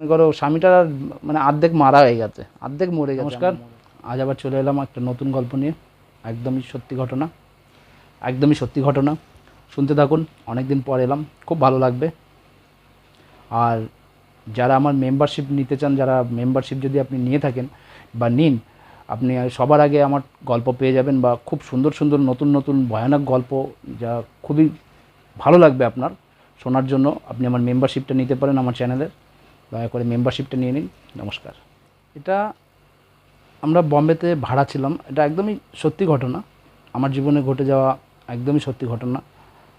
মনে করো স্বামীটা মানে অর্ধেক মারা হয়ে গেছে, অর্ধেক মরে গেছে। নমস্কার, আজ আবার চলে এলাম একটা নতুন গল্প নিয়ে। একদমই সত্যি ঘটনা, একদমই সত্যি ঘটনা। শুনতে থাকুন, অনেক দিন পর এলাম, খুব ভালো লাগবে। আর যারা আমার মেম্বারশিপ নিতে চান, যারা মেম্বারশিপ যদি আপনি নিয়ে থাকেন বা নিন, আপনি সবার আগে আমার গল্প পেয়ে যাবেন, বা খুব সুন্দর সুন্দর নতুন নতুন ভয়ানক গল্প, যা খুবই ভালো লাগবে আপনার শোনার জন্য। আপনি আমার মেম্বারশিপটা নিতে পারেন আমার চ্যানেলের, দয়া করে মেম্বারশিপটা নিয়ে নিন। নমস্কার। এটা আমরা বম্বেতে ভাড়া ছিলাম, এটা একদমই সত্যি ঘটনা, আমার জীবনে ঘটে যাওয়া একদমই সত্যি ঘটনা।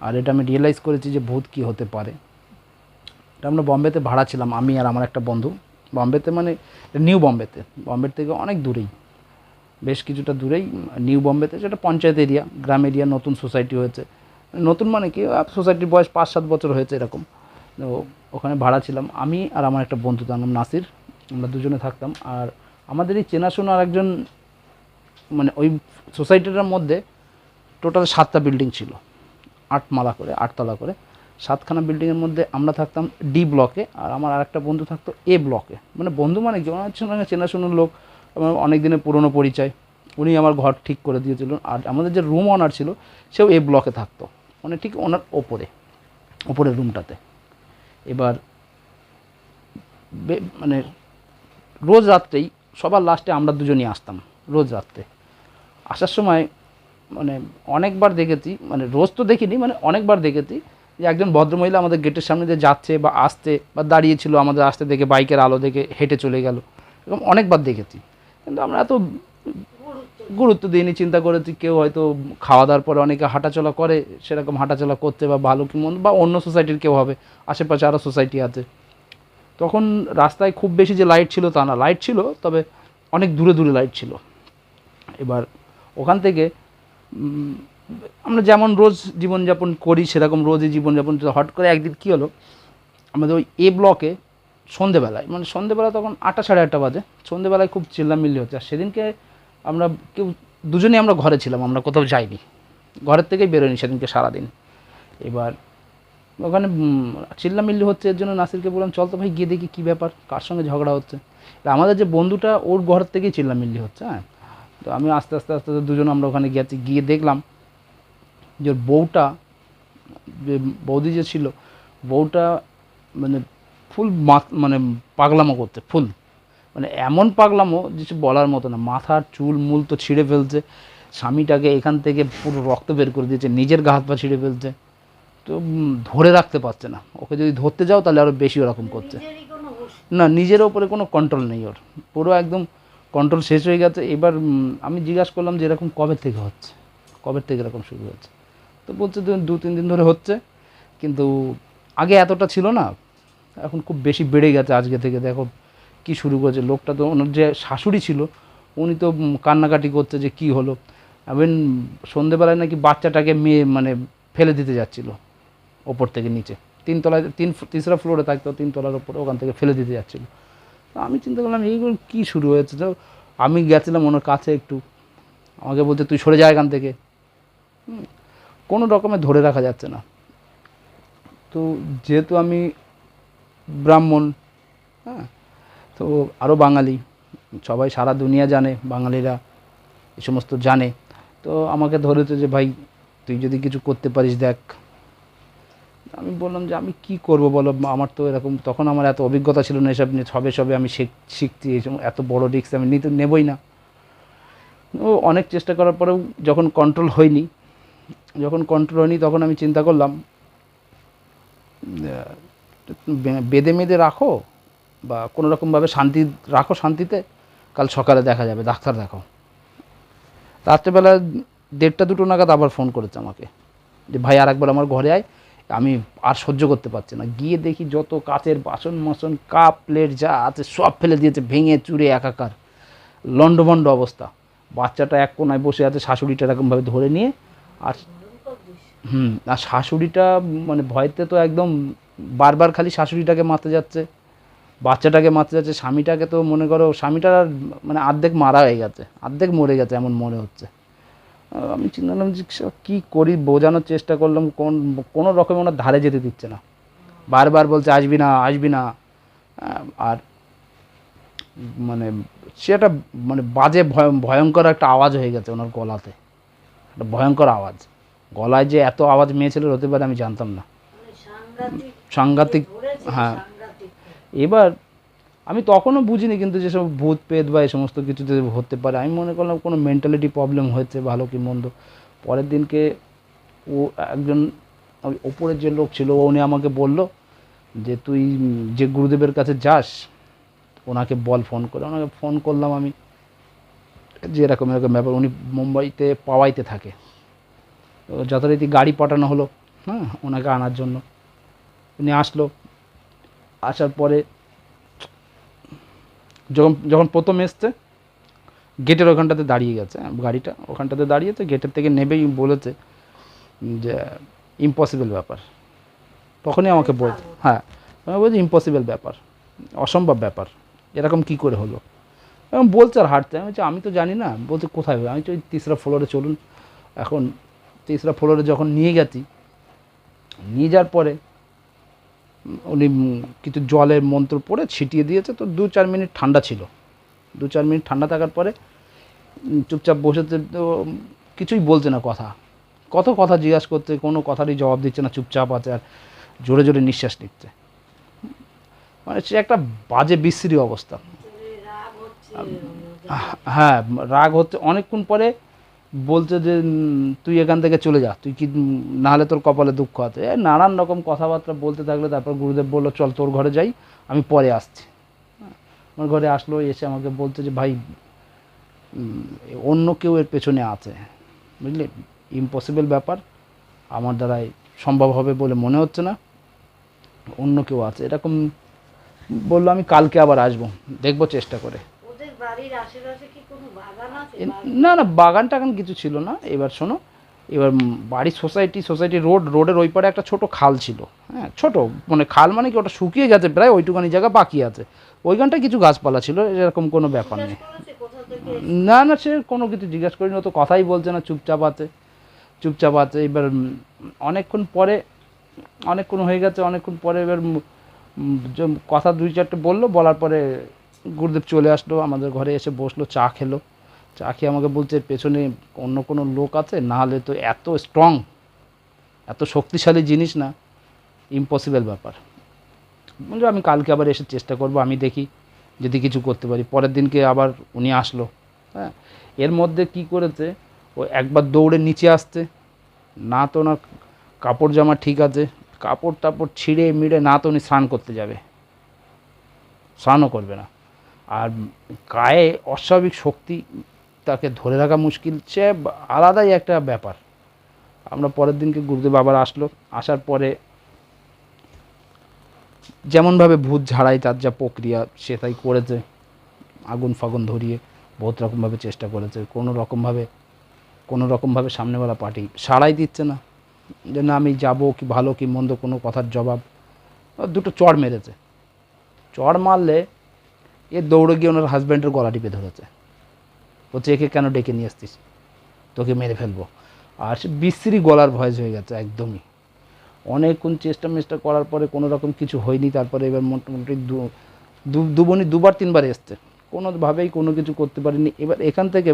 আর এটা আমি রিয়েলাইজ করেছি যে ভূত কী হতে পারে। এটা আমরা বম্বেতে ভাড়া ছিলাম, আমি আর আমার একটা বন্ধু। বম্বেতে মানে নিউ বম্বেতে, বম্বের থেকে অনেক দূরেই, বেশ কিছুটা দূরেই নিউ বম্বেতে, যেটা পঞ্চায়েত এরিয়া, গ্রাম এরিয়া, নতুন সোসাইটি হয়েছে। নতুন মানে কি, সোসাইটির বয়স 5-7 বছর হয়েছে এরকম। তো ওখানে ভাড়া ছিলাম আমি আর আমার একটা বন্ধু, তার নাম নাসির। আমরা দুজনে থাকতাম। আর আমাদের এই চেনাশোনা আর একজন, মানে ওই সোসাইটিটার মধ্যে টোটাল 7টা বিল্ডিং ছিল, 8তলা করে 7খানা বিল্ডিংয়ের মধ্যে আমরা থাকতাম ডি ব্লকে, আর আমার আরেকটা বন্ধু থাকতো এ ব্লকে। মানে বন্ধু মানে কি, ওনার সঙ্গে চেনাশোনার লোক, আমার অনেক দিনের পুরনো পরিচয়। উনি আমার ঘর ঠিক করে দিয়েছিলেন। আর আমাদের যে রুম অনার ছিল, সেও এ ব্লকে থাকতো, মানে ঠিক ওনার ওপরের রুমটাতে। এবার মানে রোজ রাত্রেই সবার লাস্টে আমরা দুজনই আসতাম, রোজ রাত্রে আসার সময়। মানে অনেকবার দেখেছি, মানে রোজ তো দেখিনি, মানে অনেকবার দেখেছি যে একজন ভদ্রমহিলা আমাদের গেটের সামনে দিয়ে যাচ্ছে বা আসছে, বা দাঁড়িয়েছিল আমাদের আসতে দেখে, বাইকের আলো দেখে হেঁটে চলে গেল, এরকম অনেকবার দেখেছি। কিন্তু আমরা এত গুরুত্ব দিইনি, চিন্তা করেছি কেউ হয়তো খাওয়া দাওয়ার পরে অনেকে হাঁটাচলা করে, সেরকম হাঁটাচলা করতে, বা ভালো কি মন্দ, বা অন্য সোসাইটির কেউ হবে, আশেপাশে আরও সোসাইটি আছে। তখন রাস্তায় খুব বেশি যে লাইট ছিল তা না, লাইট ছিল, তবে অনেক দূরে দূরে লাইট ছিল। এবার ওখান থেকে আমরা যেমন রোজ জীবনযাপন করি, সেরকম রোজই জীবনযাপন। হট করে একদিন কী হলো, আমাদের ওই এ ব্লকে সন্ধেবেলায়, মানে সন্ধেবেলা তখন 8টা 8:30 বাজে, সন্ধেবেলায় খুব চিল্লামিল্লি হচ্ছে। আর সেদিনকে আমরা কেউ দুজনেই আমরা ঘরে ছিলাম, আমরা কোথাও যাইনি, ঘরের থেকেই বেরোয়নি সেদিনকে সারাদিন। এবার ওখানে চিল্লামিল্লি হচ্ছে, এর জন্য নাসিরকে বললাম, চল তো ভাই গিয়ে দেখি কী ব্যাপার, কার সঙ্গে ঝগড়া হচ্ছে। আমাদের যে বন্ধুটা, ওর ঘর থেকেই চিল্লামিল্লি হচ্ছে। হ্যাঁ, তো আমি আস্তে আস্তে আস্তে আস্তে দুজন আমরা ওখানে গেছি, গিয়ে দেখলাম যে ওর বউটা, যে বৌদি যে ছিল, বউটা মানে ফুল মানে পাগলামো করতে, ফুল মানে এমন পাগলামো যে বলার মতো না। মাথার চুল মূল তো ছিঁড়ে ফেলছে, স্বামীটাকে এখান থেকে পুরো রক্ত বের করে দিয়েছে, নিজের গা হাত পা ছিঁড়ে ফেলছে। তো ধরে রাখতে পারছে না, ওকে যদি ধরতে যাও তাহলে আরও বেশি ওরকম করছে। না, নিজের ওপরে কোনো কন্ট্রোল নেই ওর, পুরো একদম কন্ট্রোল শেষ হয়ে গেছে। এবার আমি জিজ্ঞাসা করলাম যে এরকম কবে থেকে হচ্ছে, কবে থেকে এরকম শুরু হচ্ছে। তো বলছে 2-3 দিন ধরে হচ্ছে, কিন্তু আগে এতটা ছিল না, এখন খুব বেশি বেড়ে গেছে আজকে থেকে। দেখো কি শুরু করেছে লোকটা। তো ওনার যে শাশুড়ি ছিল, উনি তো কান্নাকাটি করছে যে কি হলো। আবার সন্ধেবেলায় নাকি বাচ্চাটাকে মেয়ে মানে ফেলে দিতে যাচ্ছিল ওপর থেকে নিচে, 3তলায়, 3রা ফ্লোরে থাকতো, 3তলার ওপরে, ওখান থেকে ফেলে দিতে যাচ্ছিলো। তো আমি চিন্তা করলাম এইগুলো কী শুরু হয়েছে। তো আমি গেছিলাম ওনার কাছে একটু, আমাকে বলতে তুই সরে যা এখান থেকে। কোনো রকমে ধরে রাখা যাচ্ছে না। তো যেহেতু আমি ব্রাহ্মণ, হ্যাঁ, তো আরও বাঙালি, সবাই সারা দুনিয়া জানে, বাঙালিরা এ সমস্ত জানে। তো আমাকে ধরেছে যে ভাই তুই যদি কিছু করতে পারিস দেখ। আমি বললাম যে আমি কি করব বলো, আমার তো এরকম, তখন আমার এত অভিজ্ঞতা ছিল না এসব নিয়ে, সবে আমি শিখছি, এত বড় রিস্ক আমি নিতে নেবই না। ও অনেক চেষ্টা করার পরেও যখন কন্ট্রোল হয়নি, তখন আমি চিন্তা করলাম বেঁধে মেঁধে রাখো, বা কোনো রকমভাবে রাখো শান্তিতে, কাল সকালে দেখা যাবে, ডাক্তার দেখাও। রাত্রেবেলা 1:30-2 নাগাদ আবার ফোন করেছে আমাকে যে ভাই আর একবার আমার ঘরে আয়, আমি আর সহ্য করতে পারছি না। গিয়ে দেখি যত কাচের বাসন মাসন, কাপ প্লেট যা আছে সব ফেলে দিয়েছে, ভেঙে চুরে একাকার, লণ্ডভণ্ড অবস্থা। বাচ্চাটা এক কোনায় বসে আছে, শাশুড়িটা এরকমভাবে ধরে নিয়ে। আর আর শাশুড়িটা মানে ভয়তে তো একদম বারবার খালি শাশুড়িটাকে মারতে যাচ্ছে, বাচ্চাটাকে মারতে যাচ্ছে। স্বামীটাকে তো মনে করো, স্বামীটা মানে অর্ধেক মারা হয়ে গেছে, অর্ধেক মরে গেছে এমন মনে হচ্ছে। আমি চিন্তা করলাম যে কী করি, বোঝানোর চেষ্টা করলাম, কোনো রকমে ওনার ধারে যেতে দিচ্ছে না, বারবার বলছে আসবি না আসবি না। আর মানে সে একটা মানে বাজে ভয়ঙ্কর একটা আওয়াজ হয়ে গেছে ওনার গলাতে, একটা ভয়ঙ্কর আওয়াজ। গলায় যে এত আওয়াজ মেয়ে ছেলের হতে পারে আমি জানতাম না, সাংঘাতিক। হ্যাঁ, এবার আমি তখনও বুঝিনি কিন্তু যেসব ভূত পেত বা এই সমস্ত কিছু যে হতে পারে, আমি মনে করলাম কোনো মেন্টালিটি প্রবলেম হয়েছে, ভালো কি মন্দ। পরের দিনকে ও একজন ওই ওপরের যে লোক ছিল উনি আমাকে বলল যে তুই যে গুরুদেবের কাছে যাস ওনাকে বল ফোন করে। ওনাকে ফোন করলাম আমি যে এরকম এরকম ব্যাপার। উনি মুম্বাইতে পাওয়াইতে থাকে। তো যথারীতি গাড়ি পাঠানো হলো, হ্যাঁ, ওনাকে আনার জন্য। উনি আসলো, আসার পরে যখন যখন প্রথম এসছে গেটের ওখানটাতে দাঁড়িয়ে গেছে, গাড়িটা ওখানটাতে দাঁড়িয়েছে, গেটের থেকে নেবেই বলেছে যে ইম্পসিবল ব্যাপার। তখনই আমাকে বলছে, হ্যাঁ, আমি বলছি ইম্পসিবল ব্যাপার, অসম্ভব ব্যাপার, এরকম কি করে হলো। এবং বলছে আর হাঁটতে, আমি বলছি আমি তো জানি না। বলছে কোথায় হবে, আমি তো ওই 3রা ফ্লোরে চলুন। এখন 3রা ফ্লোরে যখন নিয়ে গেছি, নিয়ে যাওয়ার পরে উনি কিছু জলের মন্ত্র পড়ে ছিটিয়ে দিয়েছে। তো 2-4 মিনিট ঠান্ডা ছিল। 2-4 মিনিট ঠান্ডা থাকার পরে চুপচাপ বসেছে। তো কিছুই বলছে না, কত কথা জিজ্ঞাসা করছে, কোনো কথারই জবাব দিচ্ছে না, চুপচাপ আছে আর জোরে জোরে নিঃশ্বাস নিচ্ছে। মানে সে একটা বাজে বিশ্রী অবস্থা। হ্যাঁ, রাগ হচ্ছে। অনেকক্ষণ পরে বলছে যে তুই এখান থেকে চলে যা, তুই কি নাহলে তোর কপালে দুঃখ আছে। নানান রকম কথাবার্তা বলতে থাকলে। তারপর গুরুদেব বললো চল তোর ঘরে যাই, আমি পরে আসছি। আমার ঘরে আসলো, এসে আমাকে বলছে যে ভাই অন্য কেউ এর পেছনে আছে, বুঝলি, ইম্পসিবল ব্যাপার, আমার দ্বারাই সম্ভব হবে বলে মনে হচ্ছে না, অন্য কেউ আছে এরকম বললো। আমি কালকে আবার আসবো, দেখবো চেষ্টা করে। না না, বাগান টাগান কিছু ছিল না। এবার শোনো, এবার বাড়ির সোসাইটি রোডের ওই পারে একটা ছোট খাল ছিল। হ্যাঁ, ছোট মানে খাল মানে কি, ওটা শুকিয়ে গেছে প্রায়, ওইটুখানি জায়গা বাকি আছে। ওইখানটায় কিছু গাছপালা ছিল, এরকম কোনো ব্যাপার নেই। না না, সে কোনো কিছু জিজ্ঞাসা করিনি, তো কথাই বলছে না, চুপচাপ আছে। এবার অনেকক্ষণ হয়ে গেছে, অনেকক্ষণ পরে এবার কথা 2-4টে বললো, বলার পরে গুরুদেব চলে আসলো, আমাদের ঘরে এসে বসলো, চা খেলো। চা খেয়ে আমাকে বলছে পেছনে অন্য কোনো লোক আছে, না হলে তো এত স্ট্রং, এত শক্তিশালী জিনিস না, ইম্পসিবল ব্যাপার। বললো আমি কালকে আবার এসে চেষ্টা করব, আমি দেখি যদি কিছু করতে পারি। পরের দিনকে আবার উনি আসলো। হ্যাঁ, এর মধ্যে কি করেছে, ও একবার দৌড়ে নিচে আসছে, না তো ওনার কাপড় জামা ঠিক আছে, কাপড় টাপড় ছিঁড়ে মিড়ে, না তো উনি স্নান করতে যাবে, স্নানও করবে না। আর গায়ে অস্বাভাবিক শক্তি, তাকে ধরে রাখা মুশকিল, সে আলাদাই একটা ব্যাপার। আমরা পরের দিনকে গুরুদেব আবার আসলো, আসার পরে যেমনভাবে ভূত ঝাড়াই তার যা প্রক্রিয়া সে তাই করেছে। আগুন ফাগুন ধরিয়ে বহুত রকমভাবে চেষ্টা করেছে, কোনো রকমভাবে সামনেওয়ালা পার্টি সাড়াই দিচ্ছে না, যে না আমি যাবো কি ভালো কি মন্দ কোনো কথার জবাব। 2টো চড় মেরেছে। চড় মারলে এ দৌড়ে গিয়ে ওনার হাজব্যান্ডের গলা টিপে ধরেছে, বলছে একে কেন ডেকে নিয়ে আসতিস, তোকে মেরে ফেলবো। আর সে বিশ্রী গলার ভয়েস হয়ে গেছে একদমই। অনেকক্ষণ চেষ্টা করার পরে কোনো রকম কিছু হয়নি। তারপরে এবার মোটামুটি দুবনি 2-3বার এসছে, কোনোভাবেই কোনো কিছু করতে পারিনি। এবার এখান থেকে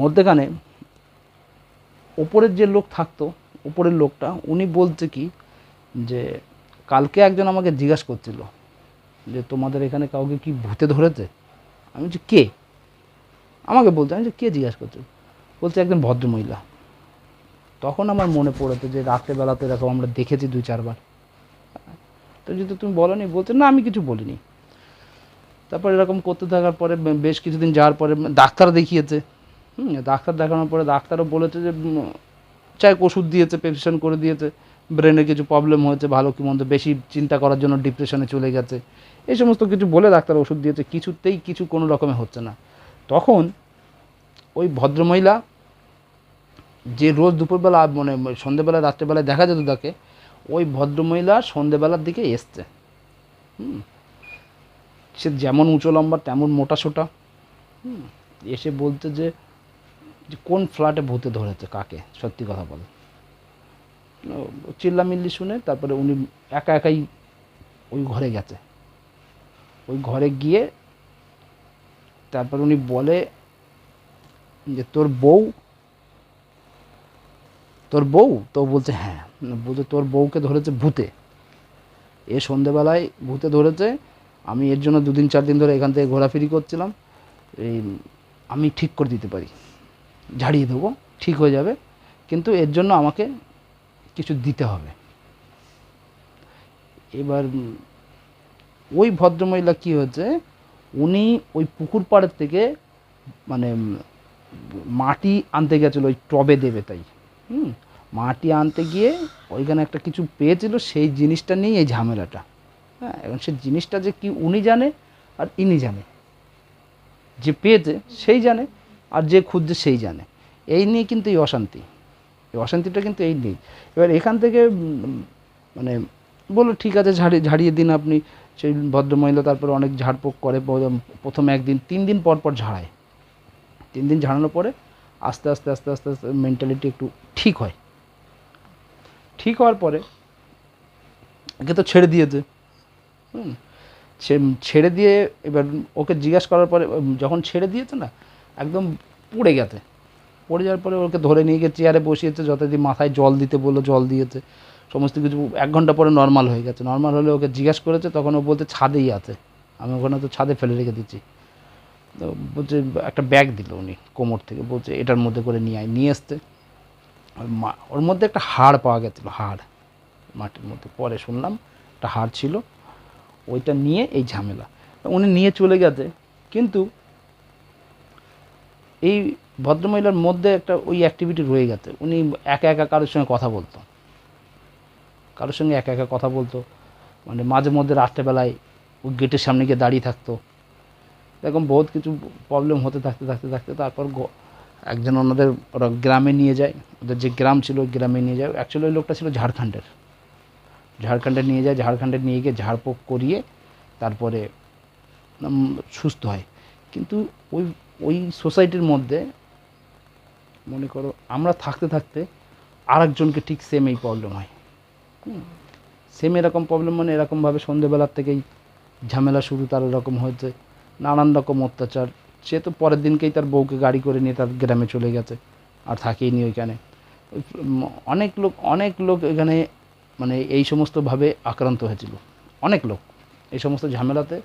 মধ্যেখানে ওপরের যে লোক থাকতো, ওপরের লোকটা উনি বলছে কি যে কালকে একজন আমাকে জিজ্ঞাসা করছিল যে তোমাদের এখানে কাউকে কি ভূতে ধরেছে। আমি বলছি কে, আমাকে বলতে, আমি যে কে জিজ্ঞাসা করছে, বলছে একজন ভদ্রমহিলা। তখন আমার মনে পড়েছে যে রাত্রেবেলাতে এরকম আমরা দেখেছি 2-4বার। তো যেহেতু তুমি বলোনি, বলছে না আমি কিছু বলিনি। তারপর এরকম করতে থাকার পরে বেশ কিছুদিন যাওয়ার পরে ডাক্তার দেখিয়েছে। ডাক্তার দেখানোর পরে ডাক্তারও বলেছে যে চাই ওষুধ দিয়েছে, প্রেসক্রিপশন করে দিয়েছে, ব্রেনে কিছু প্রবলেম হয়েছে, ভালো কি মন্দ, বেশি চিন্তা করার জন্য ডিপ্রেশনে চলে গেছে, এই সমস্ত কিছু বলে ডাক্তার ওষুধ দিয়েছে, কিছুতেই কিছু কোনো রকমে হচ্ছে না। তখন ওই ভদ্রমহিলা যে রোজ দুপুরবেলা মানে সন্ধ্যেবেলা রাত্রেবেলায় দেখা যেত তাকে, ওই ভদ্রমহিলা সন্ধ্যেবেলার দিকে এসছে। সে যেমন উঁচু লম্বা তেমন মোটা সোটা। এসে বলতে যে কোন ফ্ল্যাটে ভূতে ধরেছে কাকে, সত্যি কথা বলে। চিল্লামিল্লি শুনে তারপরে উনি একাই ওই ঘরে গেছে। ওই ঘরে গিয়ে তারপর উনি বলে যে তোর বউ, তো বলছে হ্যাঁ। বলছে তোর বউকে ধরেছে ভূতে, এ সন্ধেবেলায় ভূতে ধরেছে, আমি এর জন্য 2-4 দিন ধরে এখান থেকে ঘোরাফেরি করছিলাম, এই আমি ঠিক করে দিতে পারি, ঝাড়িয়ে দেবো, ঠিক হয়ে যাবে, কিন্তু এর জন্য আমাকে কিছু দিতে হবে। এবার ওই ভদ্রমহিলা কী হয়েছে, উনি ওই পুকুর পাড়ের থেকে মানে মাটি আনতে গেছিলো ওই টবে দেবে তাই। মাটি আনতে গিয়ে ওইখানে একটা কিছু পেয়েছিল, সেই জিনিসটা নিয়ে এই ঝামেলাটা। হ্যাঁ, এবং সেই জিনিসটা যে কি উনি জানে আর ইনি জানে, যে পেয়েছে সেই জানে আর যে খুঁজছে সেই জানে। এই নিয়ে কিন্তু এই অশান্তিটা কিন্তু এই নেই। এবার এখান থেকে মানে বললো ঠিক আছে ঝাড়িয়ে দিন আপনি। সেই ভদ্রমহিলা তারপরে অনেক ঝাড়ফুঁক করে, প্রথমে 1 দিন 3 দিন পর ঝাড়ায়। 3 দিন ঝাড়ানোর পরে আস্তে আস্তে আস্তে আস্তে আস্তে মেন্টালিটি একটু ঠিক হয়। ঠিক হওয়ার পরে একে তো ছেড়ে দিয়েছে। ছেড়ে দিয়ে এবার ওকে জিজ্ঞাসা করার পরে যখন ছেড়ে দিয়েছে না, একদম পড়ে গেছে। পড়ে যাওয়ার পরে ওকে ধরে নিয়ে গিয়ে চেয়ারে বসিয়েছে, যতদিন মাথায় জল দিতে বললো জল দিয়েছে, সমস্ত কিছু। 1 ঘন্টা পরে নর্মাল হয়ে গেছে। নর্মাল হলে ওকে জিজ্ঞাসা করেছে, তখন ও বলছে ছাদেই আছে, আমি ওখানে তো ছাদে ফেলে রেখে দিচ্ছি। তো বলছে একটা ব্যাগ দিল উনি কোমর থেকে, বলছে এটার মধ্যে করে নিয়ে আসতে। ওর মধ্যে একটা হাড় পাওয়া গেছিলো, হাড় মাটির মধ্যে, পরে শুনলাম একটা হাড় ছিল, ওইটা নিয়ে এই ঝামেলা। উনি নিয়ে চলে গেছে, কিন্তু এই ভদ্রমহিলার মধ্যে একটা ওই অ্যাক্টিভিটি রয়ে গেছে। উনি একা একা কারোর সঙ্গে কথা বলতো, মানে মাঝে মধ্যে রাত্রেবেলায় ওই গেটের সামনে গিয়ে দাঁড়িয়ে থাকতো। এরকম বহুত কিছু প্রবলেম হতে থাকতে তারপর একজন ওনাদের ওরা গ্রামে নিয়ে যায়, ওদের যে গ্রাম ছিল ওই গ্রামে নিয়ে যায়। অ্যাকচুয়ালি ওই লোকটা ছিল ঝাড়খণ্ডে নিয়ে যায়। ঝাড়খণ্ডে নিয়ে গিয়ে ঝাড়ফুঁক করিয়ে তারপরে সুস্থ হয়। কিন্তু ওই সোসাইটির মধ্যে মনে করো আমরা থাকতে আরেকজনকে ঠিক সেম এই প্রবলেম হয়। সেম এরকম প্রবলেম, মানে এরকমভাবে সন্ধেবেলার থেকেই ঝামেলা শুরু, তার এরকম হয়েছে, নানান রকম অত্যাচার। সে তো পরের দিনকেই তার বউকে গাড়ি করে নিয়ে তার গ্রামে চলে গেছে, আর থাকেই নি ওইখানে। অনেক লোক এখানে মানে এই সমস্তভাবে আক্রান্ত হয়েছিল। অনেক লোক এই সমস্ত ঝামেলাতে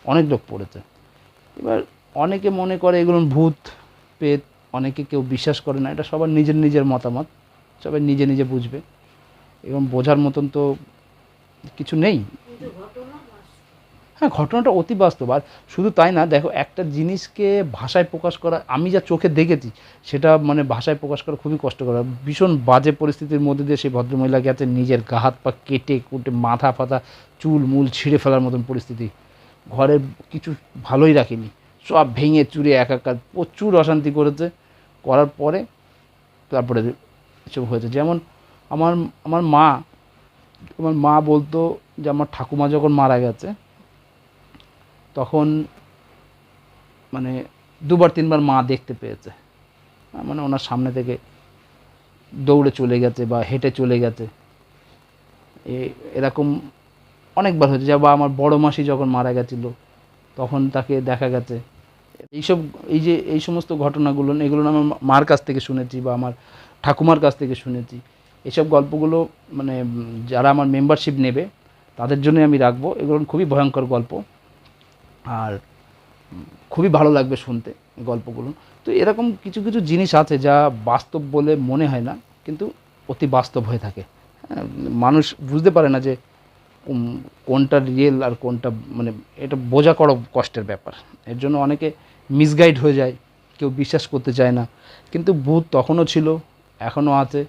অনেক লোক পড়েছে। এবার অনেকে মনে করে এগুলো ভূত পেত, অনেকে কেউ বিশ্বাস করে না। এটা সবার নিজের মতামত, সবাই নিজে বুঝবে। এবং বোঝার মতন তো কিছু নেই। হ্যাঁ, ঘটনাটা অতি বাস্তব। আর শুধু তাই না, দেখো একটা জিনিসকে ভাষায় প্রকাশ করা, আমি যা চোখে দেখেছি সেটা মানে ভাষায় প্রকাশ করা খুবই কষ্টকর। ভীষণ বাজে পরিস্থিতির মধ্যে দিয়ে সেই ভদ্রমহিলা গেছে, নিজের গা হাত পা কেটে কুটে মাথা ফাতা চুল মূল ছিঁড়ে ফেলার মতন পরিস্থিতি। ঘরের কিছু ভালোই রাখিনি, সব ভেঙে চুরে একাকার, প্রচুর অশান্তি করেছে। করার পরে তারপরে এসব হয়েছে। যেমন আমার মা বলতো যে আমার ঠাকুমা যখন মারা গেছে তখন মানে 2-3 বার মা দেখতে পেয়েছে, মানে ওনার সামনে থেকে দৌড়ে চলে গেছে বা হেঁটে চলে গেছে, এরকম অনেকবার হয়েছে। বা আমার বড় মাসি যখন মারা গেছিলো তখন তাকে দেখা গেছে। এই সমস্ত ঘটনাগুলো এগুলো আমার মার কাছ থেকে শুনেছি বা আমার ঠাকুমার কাছ থেকে শুনেছি। এইসব গল্পগুলো মানে যারা আমার মেম্বারশিপ নেবে তাদের জন্যই আমি রাখবো। এগুলো খুবই ভয়ঙ্কর গল্প, আর খুবই ভালো লাগবে শুনতে গল্পগুলো। তো এরকম কিছু জিনিস আছে যা বাস্তব বলে মনে হয় না, কিন্তু অতি বাস্তব হয়ে থাকে। মানুষ বুঝতে পারে না যে কোনটা রিয়েল আর কোনটা, মানে এটা বোঝা কষ্টের ব্যাপার। এর জন্য অনেকে মিসগাইড হয়ে যায়, কেউ বিশ্বাস করতে চায় না। কিন্তু ভূত তখনও ছিল, এখনও আছে,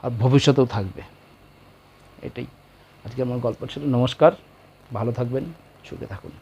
আর ভবিষ্যতেও থাকবে। এটাই আজকে আমার গল্প ছিল। নমস্কার, ভালো থাকবেন, সুখে থাকুন।